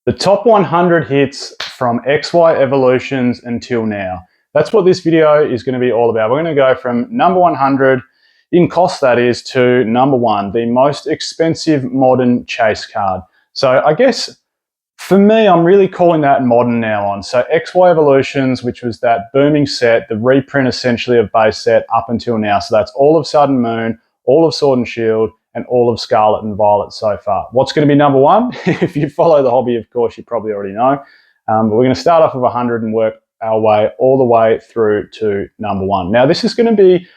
The top 100 hits from XY Evolutions until now. That's what this video is going to be all about. We're going to go from number 100 in cost, that is, to number 1, the most expensive modern chase card. So I guess for me, I'm really calling that modern now on. So XY Evolutions, which was that booming set, the reprint essentially of base set up until now. So that's all of Sun and Moon, all of Sword and Shield, and all of Scarlet and Violet so far. What's going to be number 1? If you follow the hobby, of course, you probably already know. But we're going to start off with 100 and work our way all the way through to number 1. Now, this is going to be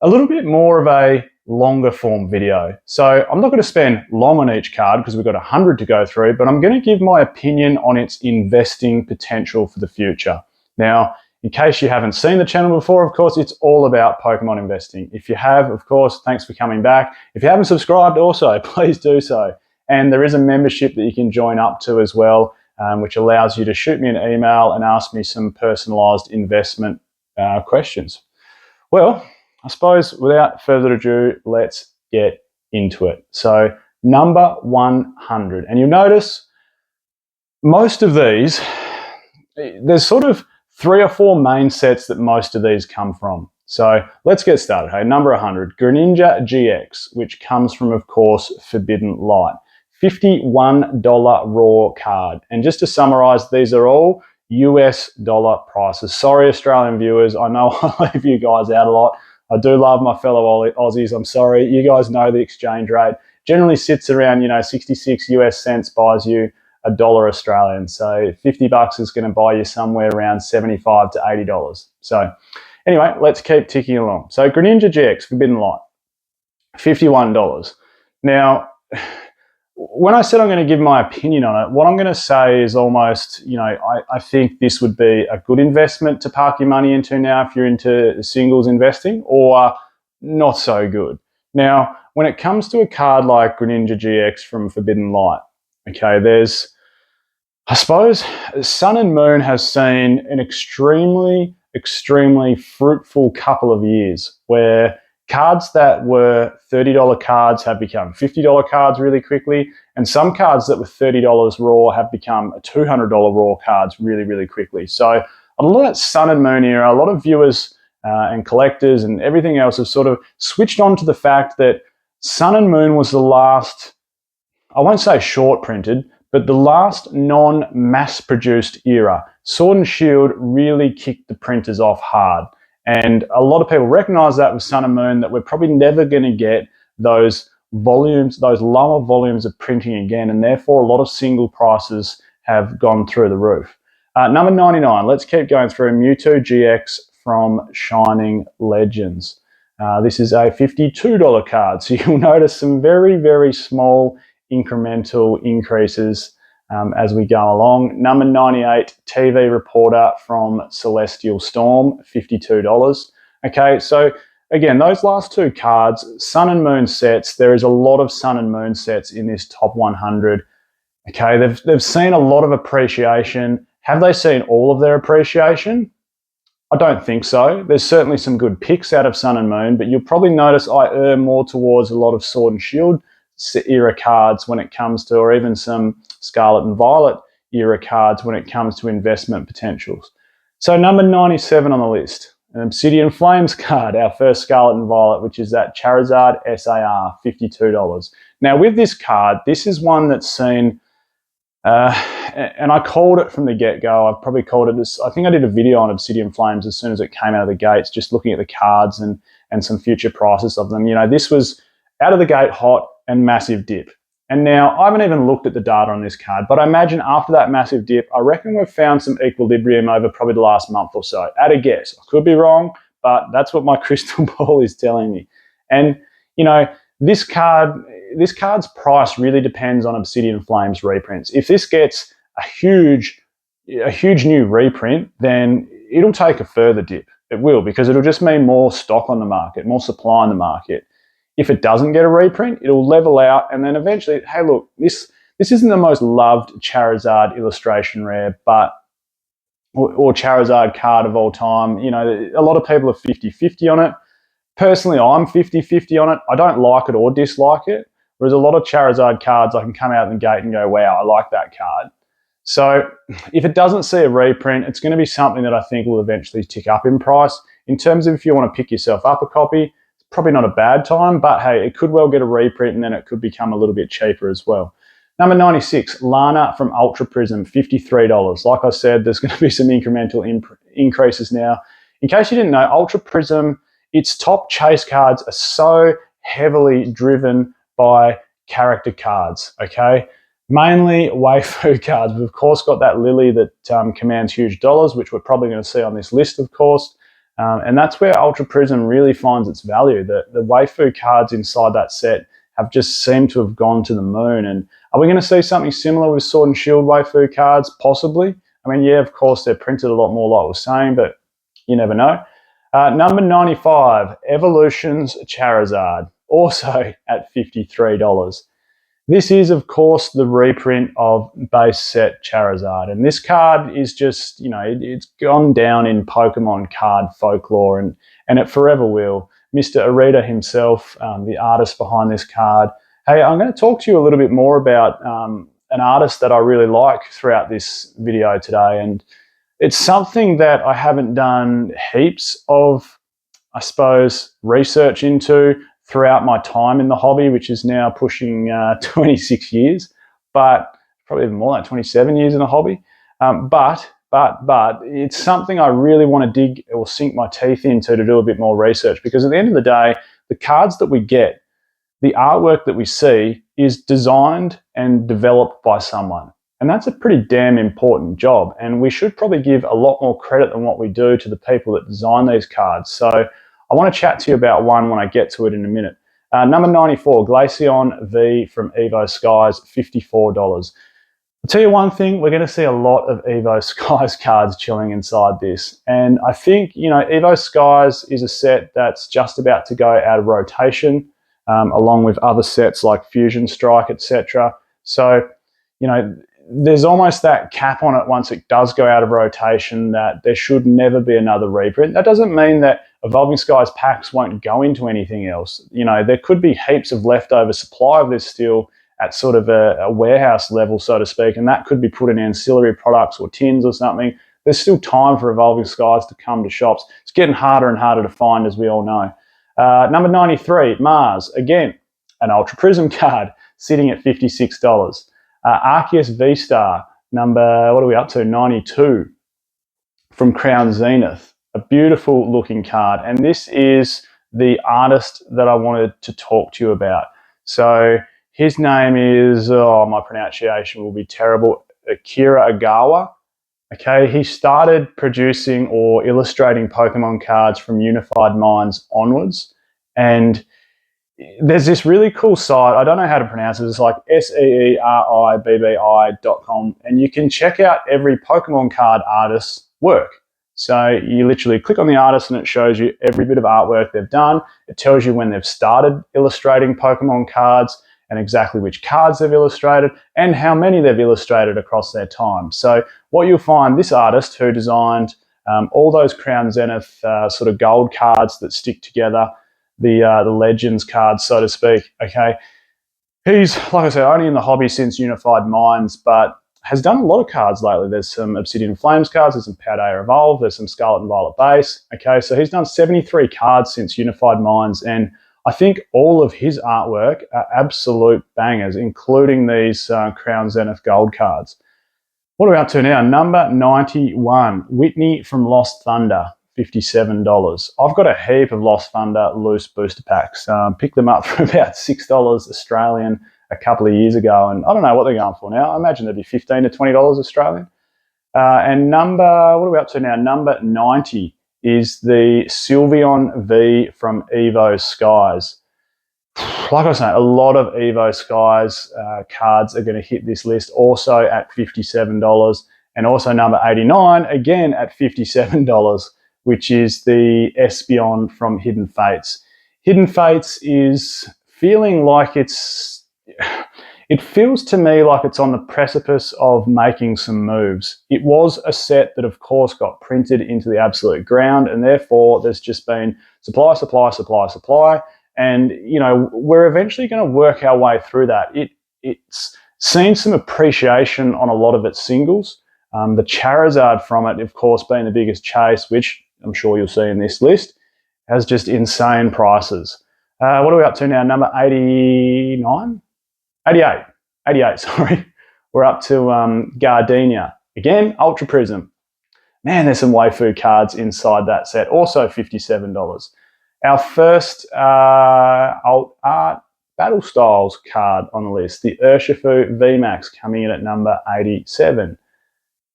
a little bit more of a longer form video. So I'm not going to spend long on each card because we've got 100 to go through, but I'm going to give my opinion on its investing potential for the future. Now, in case you haven't seen the channel before, of course, it's all about Pokemon investing. If you have, of course, thanks for coming back. If you haven't subscribed also, please do so. And there is a membership that you can join up to as well, which allows you to shoot me an email and ask me some personalized investment questions. Well, I suppose without further ado, let's get into it. So number 100, and you'll notice most of these, there's sort of 3 or 4 main sets that most of these come from. So let's get started. Hey, number 100, Greninja GX, which comes from, of course, Forbidden Light. $51 raw card. And just to summarize, these are all US dollar prices. Sorry, Australian viewers, I know I leave you guys out a lot. I do love my fellow Aussies. I'm sorry. You guys know the exchange rate generally sits around, 66 US cents buys you $1 Australian. So 50 bucks is going to buy you somewhere around $75 to $80. So anyway, let's keep ticking along. So Greninja GX, Forbidden Light, $51. Now, when I said I'm going to give my opinion on it, what I'm going to say is almost, I think this would be a good investment to park your money into now if you're into singles investing, or not so good. Now, when it comes to a card like Greninja GX from Forbidden Light, okay, I suppose Sun and Moon has seen an extremely fruitful couple of years where cards that were $30 cards have become $50 cards really quickly, and some cards that were $30 raw have become $200 raw cards really quickly. So a lot of that Sun and Moon era, a lot of viewers and collectors and everything else have sort of switched on to the fact that Sun and Moon was the last, I won't say short printed, but the last non-mass produced era. Sword and Shield really kicked the printers off hard. And a lot of people recognize that with Sun and Moon, that we're probably never going to get those volumes, those lower volumes of printing again. And therefore, a lot of single prices have gone through the roof. Number 99, let's keep going through. Mewtwo GX from Shining Legends. This is a $52 card. So you'll notice some very small incremental increases as we go along. Number 98, TV Reporter from Celestial Storm, $52. Okay, so again, those last 2 cards, Sun and Moon sets, there is a lot of Sun and Moon sets in this top 100. Okay, they've seen a lot of appreciation. Have they seen all of their appreciation? I don't think so. There's certainly some good picks out of Sun and Moon, but you'll probably notice I err more towards a lot of Sword and Shield era cards when it comes to, or even some Scarlet and Violet era cards when it comes to investment potentials. So number 97 on the list, an Obsidian Flames card, our first Scarlet and Violet, which is that Charizard SAR, $52. Now with this card, this is one that's seen, and I called it from the get-go. I've probably called it this. I think I did a video on Obsidian Flames as soon as it came out of the gates, just looking at the cards and some future prices of them. This was out of the gate hot and massive dip. And now I haven't even looked at the data on this card, but I imagine after that massive dip, I reckon we've found some equilibrium over probably the last month or so. At a guess, I could be wrong, but that's what my crystal ball is telling me. And this card's price really depends on Obsidian Flames reprints. If this gets a huge new reprint, then it'll take a further dip. It will, because it'll just mean more stock on the market, more supply on the market. If it doesn't get a reprint, it'll level out, and then eventually, hey, look, this isn't the most loved Charizard illustration rare, but or Charizard card of all time. A lot of people are 50-50 on it. Personally, I'm 50-50 on it. I don't like it or dislike it. Whereas a lot of Charizard cards, I can come out of the gate and go, wow, I like that card. So if it doesn't see a reprint, it's going to be something that I think will eventually tick up in price. In terms of if you want to pick yourself up a copy, it's probably not a bad time, but hey, it could well get a reprint and then it could become a little bit cheaper as well. Number 96, Lana from Ultra Prism, $53. Like I said, there's going to be some incremental increases now. In case you didn't know, Ultra Prism, its top chase cards are so heavily driven by character cards, okay? Mainly waifu cards. We've of course got that Lily that commands huge dollars, which we're probably going to see on this list, of course. And that's where Ultra Prism really finds its value. The waifu cards inside that set have just seemed to have gone to the moon. And are we going to see something similar with Sword and Shield waifu cards? Possibly. I mean, yeah, of course, they're printed a lot more like I was saying, but you never know. Number 95, Evolutions Charizard, also at $53. This is, of course, the reprint of base set Charizard. And this card is just, you know, it's gone down in Pokemon card folklore, and it forever will. Mr. Arita himself, the artist behind this card. Hey, I'm going to talk to you a little bit more about an artist that I really like throughout this video today. And it's something that I haven't done heaps of, I suppose, research into throughout my time in the hobby, which is now pushing 26 years, but probably even more like 27 years in the hobby. But it's something I really want to dig or sink my teeth into to do a bit more research, because at the end of the day, the cards that we get, the artwork that we see is designed and developed by someone. And that's a pretty damn important job. And we should probably give a lot more credit than what we do to the people that design these cards. So I want to chat to you about one when I get to it in a minute. Number 94, Glaceon V from Evo Skies, $54. I'll tell you one thing, we're going to see a lot of Evo Skies cards chilling inside this. And I think, you know, Evo Skies is a set that's just about to go out of rotation, along with other sets like Fusion Strike, etc. So, you know, there's almost that cap on it once it does go out of rotation that there should never be another reprint. That doesn't mean that Evolving Skies packs won't go into anything else. You know, there could be heaps of leftover supply of this still at sort of a warehouse level, so to speak, and that could be put in ancillary products or tins or something. There's still time for Evolving Skies to come to shops. It's getting harder and harder to find, as we all know. Number 93, Mars. Again, an Ultra Prism card sitting at $56. Arceus V-Star, number, what are we up to, 92, from Crown Zenith. A beautiful looking card. And this is the artist that I wanted to talk to you about. So his name is, oh, my pronunciation will be terrible, Akira Agawa. Okay, he started producing or illustrating Pokemon cards from Unified Minds onwards. And there's this really cool site, I don't know how to pronounce it, it's like seeribbi.com, and you can check out every Pokemon card artist's work. So you literally click on the artist and it shows you every bit of artwork they've done. It tells you when they've started illustrating Pokemon cards and exactly which cards they've illustrated and how many they've illustrated across their time. So what you'll find, this artist who designed all those Crown Zenith sort of gold cards that stick together, the Legends cards, so to speak, okay? He's, like I said, only in the hobby since Unified Minds, but has done a lot of cards lately. There's some Obsidian Flames cards, there's some Paldea Evolve, there's some Scarlet and Violet Base, okay? So he's done 73 cards since Unified Minds, and I think all of his artwork are absolute bangers, including these Crown Zenith gold cards. What are we up to now? Number 91, Whitney from Lost Thunder, $57. I've got a heap of Lost Thunder loose booster packs. Picked them up for about $6 Australian a couple of years ago, and I don't know what they're going for now. I imagine they'd be $15 to $20 Australian. And what are we up to now? Number 90 is the Sylveon V from Evo Skies. Like I was saying, a lot of Evo Skies cards are going to hit this list, also at $57. And also number 89, again at $57. Which is the Espeon from Hidden Fates. Hidden Fates is feeling like it feels to me like it's on the precipice of making some moves. It was a set that, of course, got printed into the absolute ground, and therefore there's just been supply, supply, supply, supply, and, you know, we're eventually going to work our way through that. It's Seen some appreciation on a lot of its singles. The Charizard from it, of course, being the biggest chase, which I'm sure you'll see in this list, has just insane prices. What are we up to now? Number 89? 88. 88, sorry. We're up to Gardenia. Again, Ultra Prism. Man, there's some waifu cards inside that set. Also $57. Our first alt art Battle Styles card on the list, the Urshifu VMAX, coming in at number 87.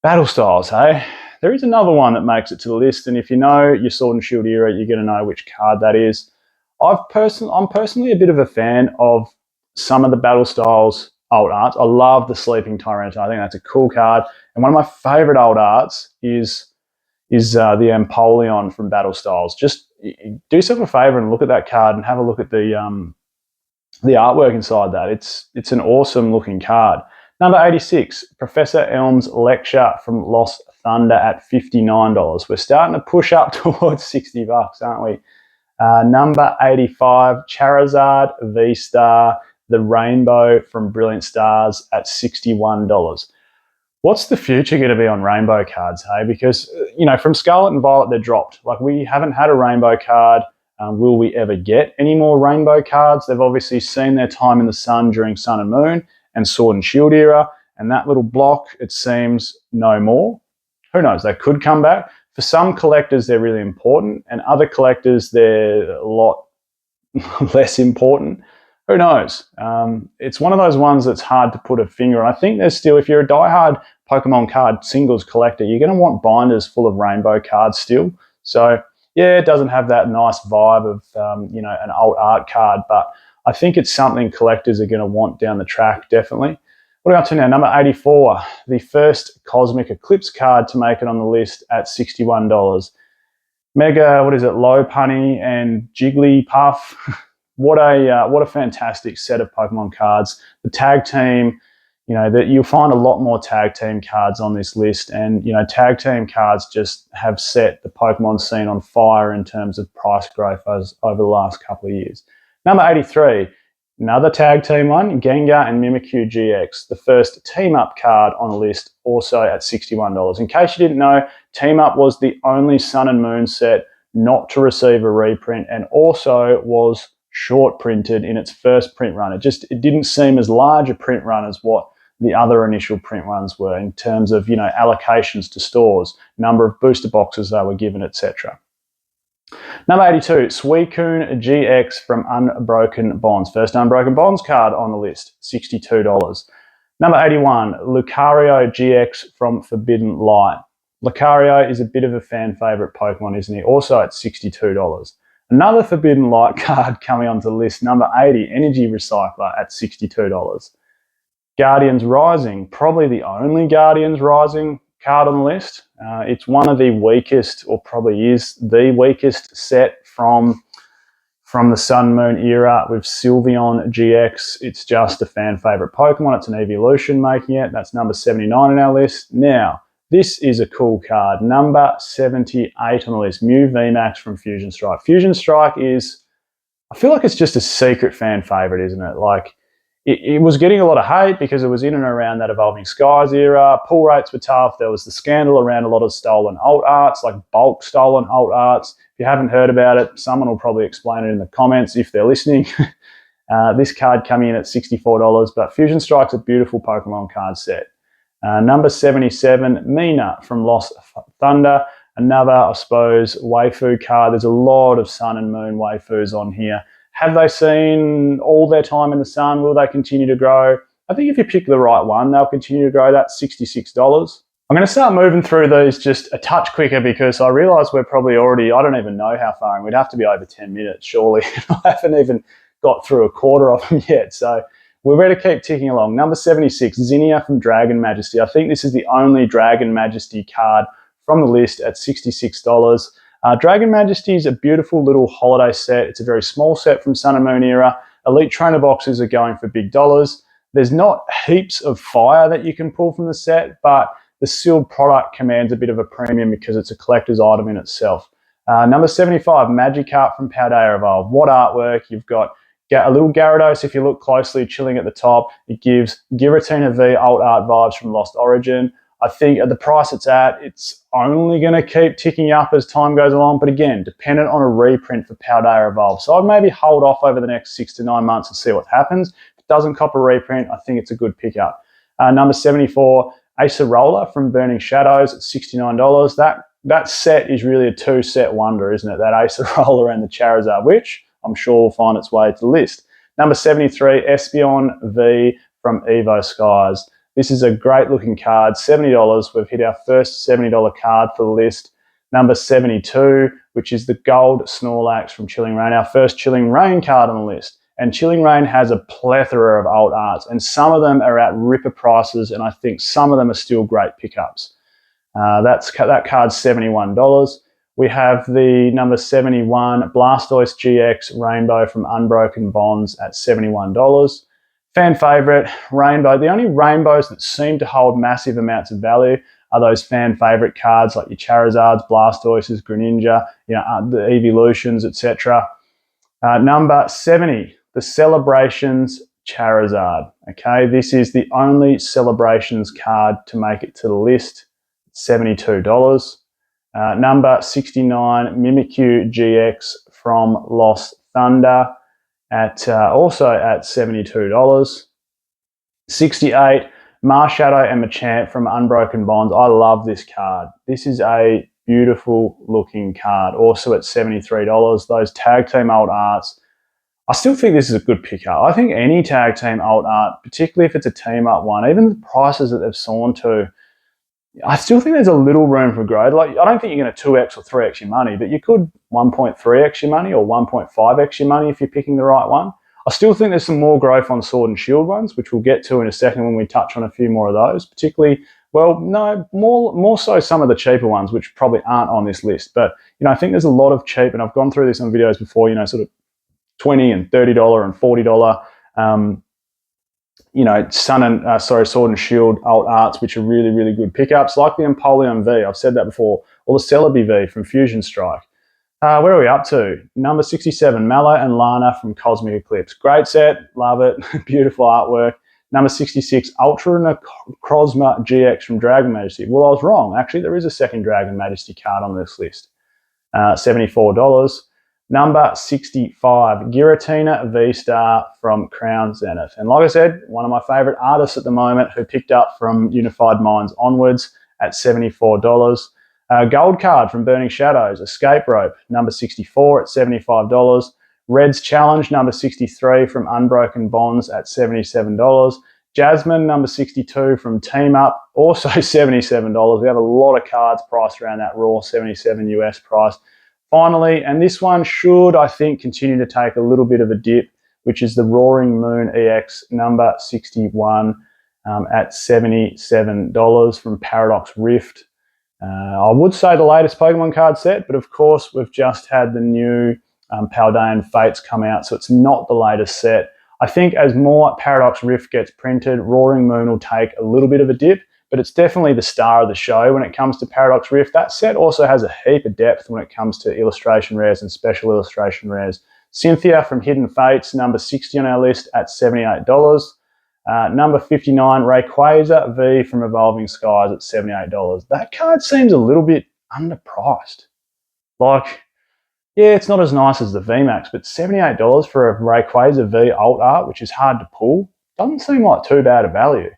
Battle Styles, hey? There is another one that makes it to the list, and if you know your Sword and Shield era, you're going to know which card that is. I'm personally a bit of a fan of some of the Battle Styles alt arts. I love the Sleeping Tyranitar. I think that's a cool card. And one of my favourite alt arts is the Empoleon from Battle Styles. Just do yourself a favour and look at that card and have a look at the artwork inside that. It's an awesome looking card. Number 86, Professor Elm's Lecture from Lost Thunder at $59. We're starting to push up towards $60, aren't we? Number 85, Charizard V-Star, the Rainbow from Brilliant Stars at $61. What's the future going to be on rainbow cards, hey? Because, you know, from Scarlet and Violet, they're dropped. Like, we haven't had a rainbow card. Will we ever get any more rainbow cards? They've obviously seen their time in the sun during Sun and Moon and Sword and Shield era, and that little block, it seems, no more. Who knows? They could come back. For some collectors, they're really important, and other collectors, they're a lot less important. Who knows? It's one of those ones that's hard to put a finger on. I think there's still, if you're a diehard Pokemon card singles collector, you're going to want binders full of rainbow cards still. So, yeah, it doesn't have that nice vibe of, an alt art card, but I think it's something collectors are going to want down the track, definitely. What are we up to now? Number 84, the first Cosmic Eclipse card to make it on the list at $61. Mega, what is it, Lopunny and Jigglypuff. What a fantastic set of Pokemon cards. The tag team, that you'll find a lot more tag team cards on this list, and tag team cards just have set the Pokemon scene on fire in terms of price growth over the last couple of years. Number 83, another tag team one, Gengar and Mimikyu GX, the first team up card on the list, also at $61. In case you didn't know, Team Up was the only Sun and Moon set not to receive a reprint, and also was short printed in its first print run. It didn't seem as large a print run as what the other initial print runs were in terms of allocations to stores, number of booster boxes they were given, etc. Number 82, Suicune GX from Unbroken Bonds. First Unbroken Bonds card on the list, $62. Number 81, Lucario GX from Forbidden Light. Lucario is a bit of a fan favourite Pokemon, isn't he? Also at $62. Another Forbidden Light card coming onto the list, number 80, Energy Recycler at $62. Guardians Rising, probably the only Guardians Rising card on the list. It's one of the weakest, or probably is the weakest set from the Sun Moon era with Sylveon GX. It's just a fan favourite Pokemon. It's an evolution making it. That's number 79 on our list. Now, this is a cool card. Number 78 on the list, Mew VMAX from Fusion Strike. Fusion Strike is, I feel like it's just a secret fan favourite, isn't it? Like, it was getting a lot of hate because it was in and around that Evolving Skies era. Pull rates were tough. There was the scandal around a lot of stolen alt arts, like bulk stolen alt arts. If you haven't heard about it, someone will probably explain it in the comments if they're listening. This card coming in at $64, but Fusion Strike's a beautiful Pokemon card set. Number 77, Mina from Lost Thunder. Another, I suppose, waifu card. There's a lot of Sun and Moon waifus on here. Have they seen all their time in the sun? Will they continue to grow? I think if you pick the right one, they'll continue to grow. That's $66. I'm going to start moving through these just a touch quicker because I realise we're probably already, I don't even know how far, and we'd have to be over 10 minutes, surely. I haven't even got through a quarter of them yet, so we're ready to keep ticking along. Number 76, Zinnia from Dragon Majesty. I think this is the only Dragon Majesty card from the list at $66. Dragon Majesty is a beautiful little holiday set. It's a very small set from Sun and Moon era. Elite Trainer boxes are going for big dollars. There's not heaps of fire that you can pull from the set, but the sealed product commands a bit of a premium because it's a collector's item in itself. Number 75, Magikarp from Paldea Evolved. What artwork. You've got a little Gyarados, if you look closely, chilling at the top. It gives Giratina V alt art vibes from Lost Origin. I think at the price it's at, it's only going to keep ticking up as time goes along. But again, dependent on a reprint for Paldea Evolve. So I'd maybe hold off over the next 6 to 9 months and see what happens. If it doesn't cop a reprint, I think it's a good pickup. Number 74, Acerola from Burning Shadows at $69. That set is really a two-set wonder, isn't it? That Acerola and the Charizard, which I'm sure will find its way to the list. Number 73, Espeon V from Evo Skies. This is a great looking card, $70. We've hit our first $70 card for the list. Number 72, which is the Gold Snorlax from Chilling Reign, our first Chilling Reign card on the list. And Chilling Reign has a plethora of alt arts, and some of them are at ripper prices, and I think some of them are still great pickups. That card's $71. We have the number 71 Blastoise GX Rainbow from Unbroken Bonds at $71. Fan favourite, Rainbow. The only rainbows that seem to hold massive amounts of value are those fan favourite cards like your Charizards, Blastoises, Greninja, the Evolutions, etc. Number 70, the Celebrations Charizard. Okay, this is the only Celebrations card to make it to the list. $72. Number 69, Mimikyu GX from Lost Thunder also at $72. 68, Marshadow and Machamp from Unbroken Bonds. I love this card. This is a beautiful looking card, also at $73. Those tag team alt arts, I still think this is a good pickup. I think any tag team alt art, particularly if it's a team up one, even the prices that they've sawn to, I still think there's a little room for growth. Like, I don't think you're going to 2x or 3x your money, but you could 1.3x your money or 1.5x your money if you're picking the right one. I still think there's some more growth on Sword and Shield ones, which we'll get to in a second when we touch on a few more of those, particularly, well, no, more so some of the cheaper ones, which probably aren't on this list. But, I think there's a lot of cheap, and I've gone through this on videos before, sort of $20 and $30 and $40, Sword and Shield alt arts, which are really, really good pickups, like the Empoleon V. I've said that before, or the Celebi V from Fusion Strike. Where are we up to? Number 67, Mallow and Lana from Cosmic Eclipse. Great set, love it, beautiful artwork. Number 66, Ultra Necrozma GX from Dragon Majesty. Well, I was wrong. Actually, there is a second Dragon Majesty card on this list. $74. Number 65, Giratina V-Star from Crown Zenith. And like I said, one of my favourite artists at the moment who picked up from Unified Minds onwards at $74. Gold card from Burning Shadows, Escape Rope, number 64 at $75. Red's Challenge, number 63 from Unbroken Bonds at $77. Jasmine, number 62 from Team Up, also $77. We have a lot of cards priced around that raw $77 US price. Finally, and this one should, I think, continue to take a little bit of a dip, which is the Roaring Moon EX number 61 at $77 from Paradox Rift. I would say the latest Pokemon card set, but of course we've just had the new Paldean Fates come out, so it's not the latest set. I think as more Paradox Rift gets printed, Roaring Moon will take a little bit of a dip, but it's definitely the star of the show when it comes to Paradox Rift. That set also has a heap of depth when it comes to illustration rares and special illustration rares. Cynthia from Hidden Fates, number 60 on our list at $78. Number 59, Rayquaza V from Evolving Skies at $78. That card seems a little bit underpriced. Like, yeah, it's not as nice as the VMAX, but $78 for a Rayquaza V alt art, which is hard to pull, doesn't seem like too bad a value.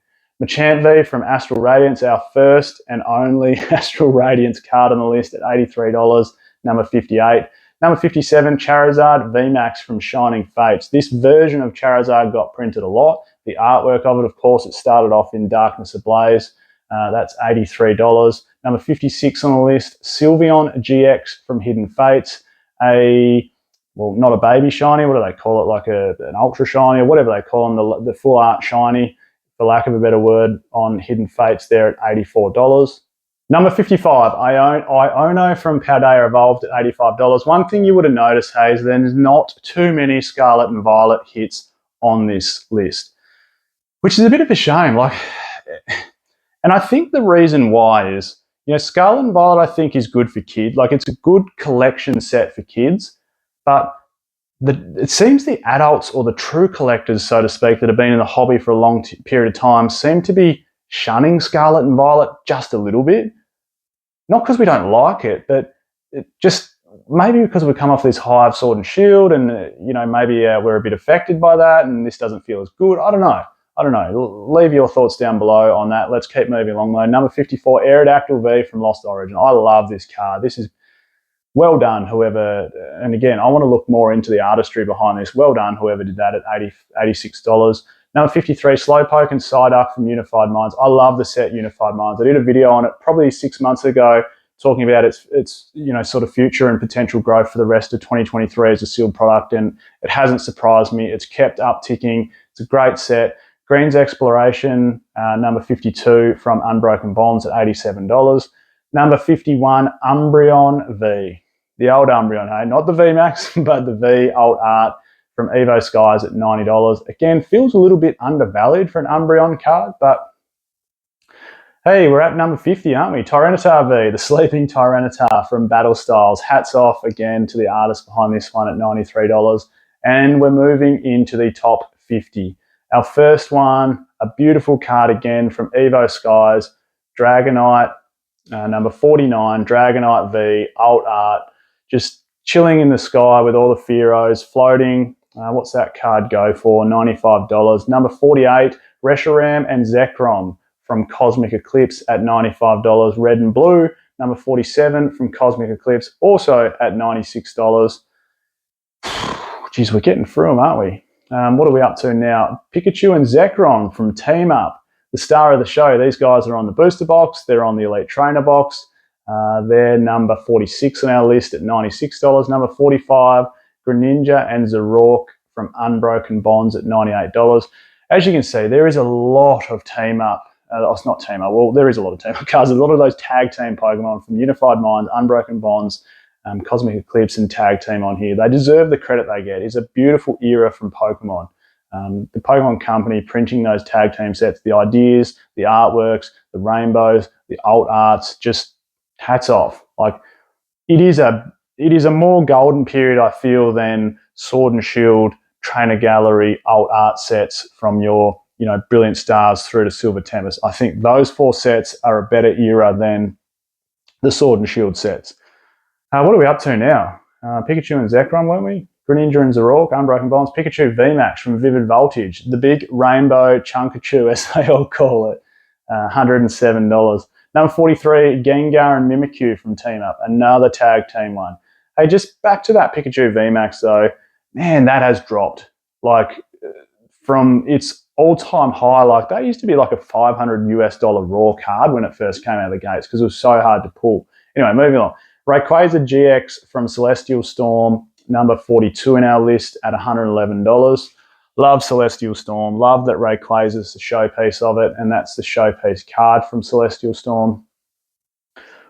Machamp V from Astral Radiance, our first and only Astral Radiance card on the list at $83, number 58. Number 57, Charizard VMAX from Shining Fates. This version of Charizard got printed a lot. The artwork of it, of course, it started off in Darkness Ablaze. That's $83. Number 56 on the list, Sylveon GX from Hidden Fates. Not a baby shiny, what do they call it? Like an ultra shiny or whatever they call them, the full art shiny, for lack of a better word, on Hidden Fates there at $84. Number 55, Iono from Paldea Evolved at $85. One thing you would have noticed, Hayes, there's not too many Scarlet and Violet hits on this list, which is a bit of a shame. And I think the reason why is, Scarlet and Violet I think is good for kids. Like, it's a good collection set for kids, but it seems the adults or the true collectors, so to speak, that have been in the hobby for a long period of time seem to be shunning Scarlet and Violet just a little bit. Not because we don't like it, but it just maybe because we come off this high of Sword and Shield, and maybe we're a bit affected by that, and this doesn't feel as good. I don't know. Leave your thoughts down below on that. Let's keep moving along though. Number 54, Aerodactyl V from Lost Origin. I love this card. This is well done, whoever, and again, I want to look more into the artistry behind this. Well done, whoever did that at $86. Number 53, Slowpoke and Psyduck from Unified Minds. I love the set Unified Minds. I did a video on it probably 6 months ago, talking about its sort of future and potential growth for the rest of 2023 as a sealed product, and it hasn't surprised me. It's kept upticking. It's a great set. Green's Exploration, number 52 from Unbroken Bonds at $87. Number 51, Umbreon V. The old Umbreon, hey? Not the VMAX, but the V Alt Art from Evo Skies at $90. Again, feels a little bit undervalued for an Umbreon card, but hey, we're at number 50, aren't we? Tyranitar V, the sleeping Tyranitar from Battle Styles. Hats off again to the artist behind this one at $93. And we're moving into the top 50. Our first one, a beautiful card again from Evo Skies, Dragonite, number 49, Dragonite V, Alt Art, just chilling in the sky with all the Fearos floating. What's that card go for? $95. Number 48, Reshiram and Zekrom from Cosmic Eclipse at $95. Red and blue. Number 47 from Cosmic Eclipse, also at $96. Geez, we're getting through them, aren't we? What are we up to now? Pikachu and Zekrom from Team Up, the star of the show. These guys are on the booster box. They're on the Elite Trainer box. They're number 46 on our list at $96. Number 45, Greninja and Zoroark from Unbroken Bonds at $98. As you can see, there is a lot of Team Up. It's not Team Up. Well, there is a lot of Team Up cards. A lot of those tag team Pokemon from Unified Minds, Unbroken Bonds, Cosmic Eclipse and Tag Team on here. They deserve the credit they get. It's a beautiful era from Pokemon. The Pokemon Company printing those tag team sets, the ideas, the artworks, the rainbows, the alt arts, just hats off. Like it is a more golden period, I feel, than Sword and Shield, Trainer Gallery, alt art sets from your Brilliant Stars through to Silver Tempest. I think those 4 sets are a better era than the Sword and Shield sets. What are we up to now? Pikachu and Zekrom, weren't we? Greninja and Zoroark, Unbroken Bonds. Pikachu VMAX from Vivid Voltage. The big rainbow Chunkachu, as they all call it. $107. Number 43, Gengar and Mimikyu from Team Up. Another tag team one. Hey, just back to that Pikachu VMAX though. Man, that has dropped. Like from its all-time high, like that used to be like a $500 raw card when it first came out of the gates because it was so hard to pull. Anyway, moving on. Rayquaza GX from Celestial Storm, number 42 in our list at $111. Love Celestial Storm. Love that Rayquaza is the showpiece of it, and that's the showpiece card from Celestial Storm.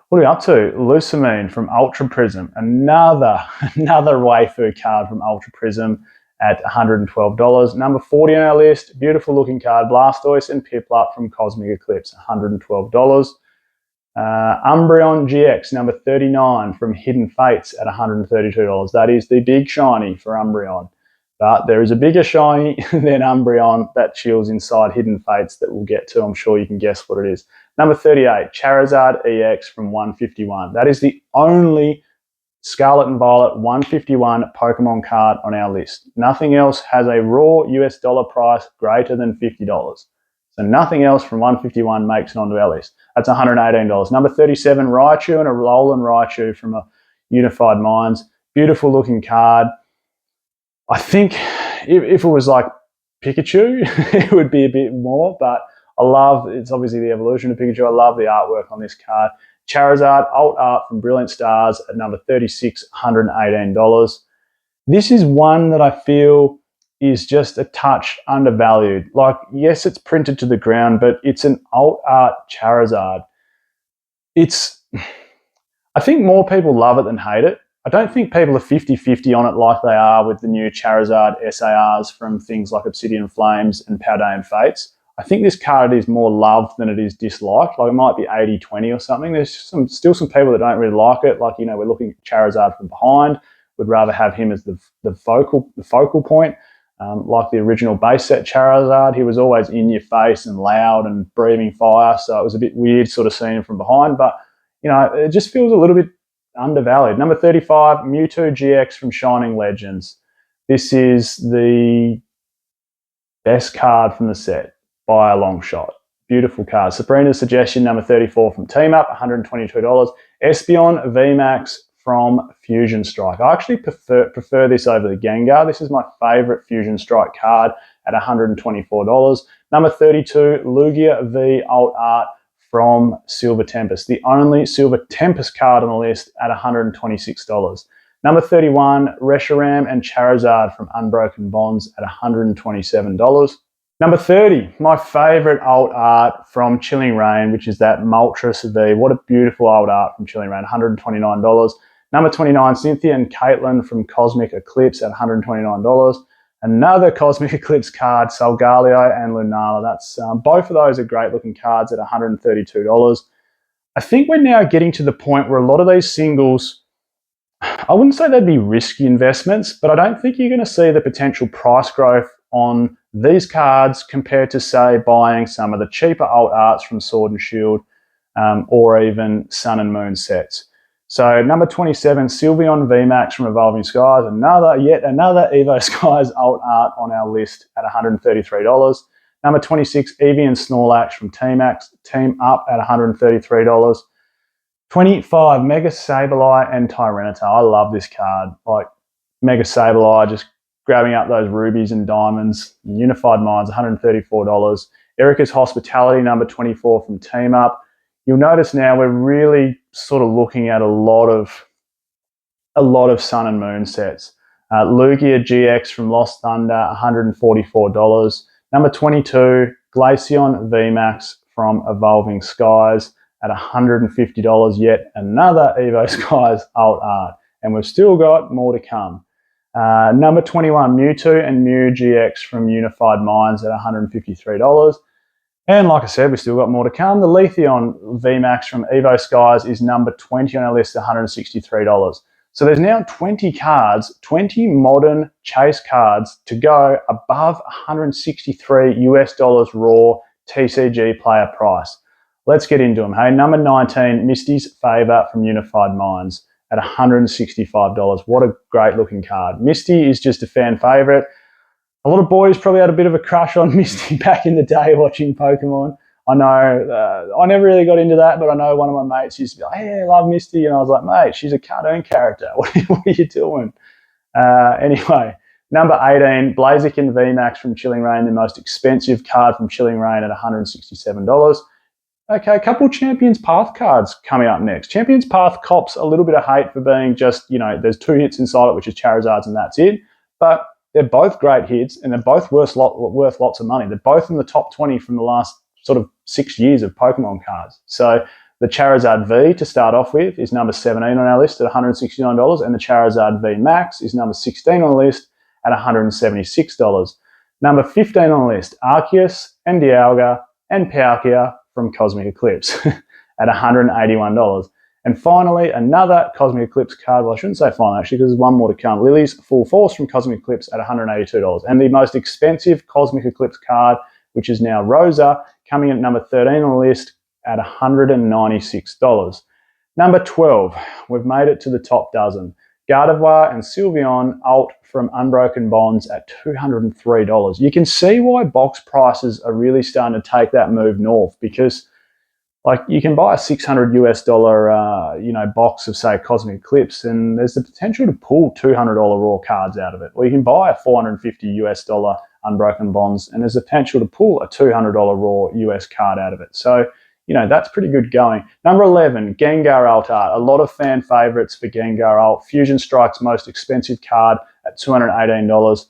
What are we up to? Lusamine from Ultra Prism. Another waifu card from Ultra Prism at $112. Number 40 on our list. Beautiful looking card. Blastoise and Piplup from Cosmic Eclipse. $112. Umbreon GX, number 39 from Hidden Fates at $132. That is the big shiny for Umbreon. But there is a bigger shiny than Umbreon that chills inside Hidden Fates that we'll get to. I'm sure you can guess what it is. Number 38, Charizard EX from 151. That is the only Scarlet and Violet 151 Pokemon card on our list. Nothing else has a raw US dollar price greater than $50. So nothing else from 151 makes it onto our list. That's $118. Number 37, Raichu and a Alolan Raichu from a Unified Minds. Beautiful looking card. I think if it was like Pikachu, it would be a bit more, but it's obviously the evolution of Pikachu. I love the artwork on this card. Charizard, alt art from Brilliant Stars at number 36, $118. This is one that I feel is just a touch undervalued. Like, yes, it's printed to the ground, but it's an alt art Charizard. I think more people love it than hate it. I don't think people are 50-50 on it like they are with the new Charizard SARs from things like Obsidian Flames and Paldean Fates. I think this card is more loved than it is disliked. Like, it might be 80-20 or something. There's still some people that don't really like it. Like, we're looking at Charizard from behind. would rather have him as the focal point. Like the original base set Charizard, he was always in your face and loud and breathing fire, so it was a bit weird sort of seeing him from behind, but it just feels a little bit undervalued. Number 35, Mewtwo GX from Shining Legends. This is the best card from the set by a long shot. Beautiful card. Sabrina's Suggestion, number 34 from Team Up, $122. Espeon VMAX from Fusion Strike. I actually prefer this over the Gengar. This is my favourite Fusion Strike card at $124. Number 32, Lugia V Alt Art from Silver Tempest. The only Silver Tempest card on the list at $126. Number 31, Reshiram and Charizard from Unbroken Bonds at $127. Number 30, my favourite alt art from Chilling Reign, which is that Moltres V. What a beautiful alt art from Chilling Reign, $129. Number 29, Cynthia and Caitlin from Cosmic Eclipse at $129. Another Cosmic Eclipse card, Solgaleo and Lunala. That's both of those are great looking cards at $132. I think we're now getting to the point where a lot of these singles, I wouldn't say they'd be risky investments, but I don't think you're going to see the potential price growth on these cards compared to, say, buying some of the cheaper alt arts from Sword and Shield or even Sun and Moon sets. So number 27, Sylveon VMAX from Evolving Skies, yet another Evo Skies alt art on our list at $133. Number 26, Eevee and Snorlax from Team Up at $133. 25, Mega Sableye and Tyranitar. I love this card. Like Mega Sableye, just grabbing up those rubies and diamonds. Unified Minds, $134. Erica's Hospitality, number 24 from Team Up. You'll notice now we're really sort of looking at a lot of Sun and Moon sets. Lugia GX from Lost Thunder, $144. Number 22, Glaceon VMAX from Evolving Skies at $150. Yet another Evo Skies alt art. And we've still got more to come. Number 21, Mewtwo and Mew GX from Unified Minds at $153. And like I said, we've still got more to come. The Leafeon VMAX from Evo Skies is number 20 on our list at $163. So there's now 20 cards, 20 modern chase cards to go above $163 raw TCG player price. Let's get into them. Hey, number 19, Misty's Favour from Unified Minds at $165. What a great looking card. Misty is just a fan favourite. A lot of boys probably had a bit of a crush on Misty back in the day watching Pokemon. I know, I never really got into that, but I know one of my mates used to be like, hey, I love Misty. And I was like, mate, she's a cartoon character. What are you doing? Anyway, number 18, Blaziken VMAX from Chilling Reign, the most expensive card from Chilling Reign at $167. Okay, a couple Champions Path cards coming up next. Champions Path cops a little bit of hate for being just, there's 2 hits inside it, which is Charizards, and that's it. But they're both great hits, and they're both worth lots of money. They're both in the top 20 from the last sort of 6 years of Pokemon cards. So the Charizard V to start off with is number 17 on our list at $169, and the Charizard V Max is number 16 on the list at $176. Number 15 on the list, Arceus and Dialga and Palkia from Cosmic Eclipse at $181. And finally, another Cosmic Eclipse card. Well, I shouldn't say finally, actually, because there's one more to come. Lily's Full Force from Cosmic Eclipse at $182. And the most expensive Cosmic Eclipse card, which is now Rosa, coming in at number 13 on the list at $196. Number 12, we've made it to the top dozen. Gardevoir and Sylveon Alt from Unbroken Bonds at $203. You can see why box prices are really starting to take that move north, because you can buy a $600 box of, say, Cosmic Eclipse, and there's the potential to pull $200 raw cards out of it. Or you can buy a $450 Unbroken Bonds, and there's the potential to pull a $200 raw US card out of it. So, that's pretty good going. Number 11, Gengar Alt Art. A lot of fan favorites for Gengar Alt. Fusion Strike's most expensive card at $218.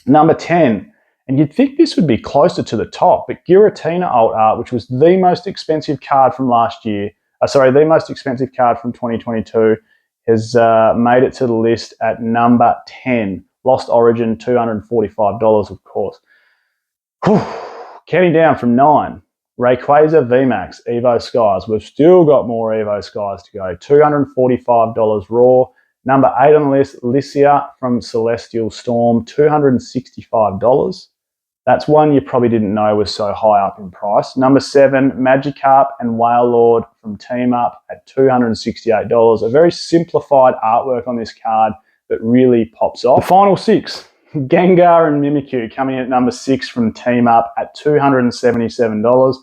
Number 10, and you'd think this would be closer to the top, but Giratina Alt Art, which was the most expensive card from last year, the most expensive card from 2022, has made it to the list at number 10. Lost Origin, $245, of course. Counting down from 9, Rayquaza VMAX, Evo Skies. We've still got more Evo Skies to go. $245 raw. Number 8 on the list, Lycia from Celestial Storm, $265. That's one you probably didn't know was so high up in price. Number 7, Magikarp and Whale Lord from Team Up at $268. A very simplified artwork on this card that really pops off. The final 6, Gengar and Mimikyu coming in at number 6 from Team Up at $277.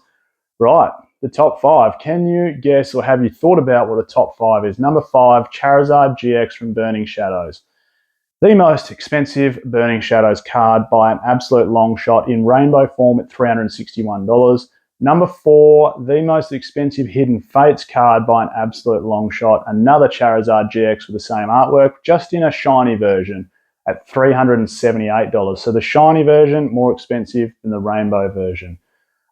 Right, the top 5. Can you guess or have you thought about what the top 5 is? Number 5, Charizard GX from Burning Shadows. The most expensive Burning Shadows card by an absolute long shot in rainbow form at $361. Number 4, the most expensive Hidden Fates card by an absolute long shot. Another Charizard GX with the same artwork, just in a shiny version at $378. So the shiny version, more expensive than the rainbow version.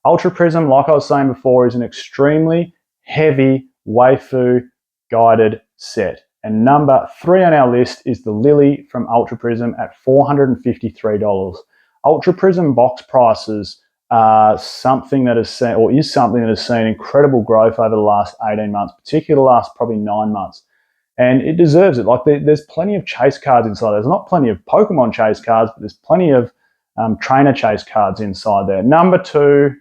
Ultra Prism, like I was saying before, is an extremely heavy waifu guided set. And number 3 on our list is the Lily from Ultra Prism at $453. Ultra Prism box prices are something that has seen, or is something that has seen incredible growth over the last 18 months, particularly the last probably 9 months. And it deserves it. Like there's plenty of chase cards inside. There's not plenty of Pokemon chase cards, but there's plenty of trainer chase cards inside there. Number two,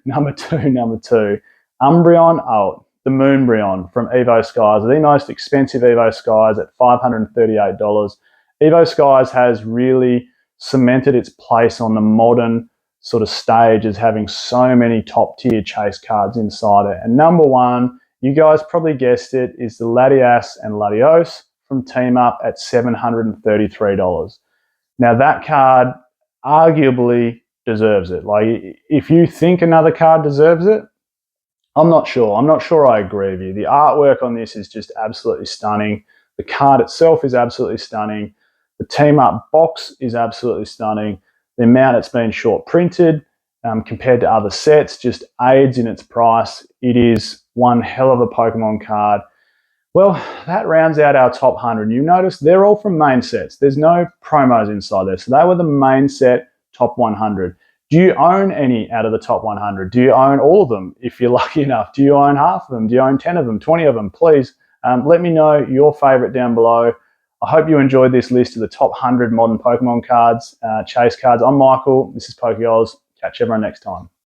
Umbreon, the Moonbreon from Evo Skies, the most expensive Evo Skies at $538. Evo Skies has really cemented its place on the modern sort of stage as having so many top tier chase cards inside it. And number 1, you guys probably guessed it, is the Latias and Latios from Team Up at $733. Now that card arguably deserves it. Like, if you think another card deserves it, I'm not sure. I'm not sure I agree with you. The artwork on this is just absolutely stunning. The card itself is absolutely stunning. The Team Up box is absolutely stunning. The amount it's been short printed compared to other sets just aids in its price. It is one hell of a Pokemon card. Well, that rounds out our top 100. You notice they're all from main sets. There's no promos inside there. So they were the main set top 100. Do you own any out of the top 100? Do you own all of them if you're lucky enough? Do you own half of them? Do you own 10 of them, 20 of them? Please let me know your favorite down below. I hope you enjoyed this list of the top 100 modern Pokemon cards, chase cards. I'm Michael. This is PokeOz. Catch everyone next time.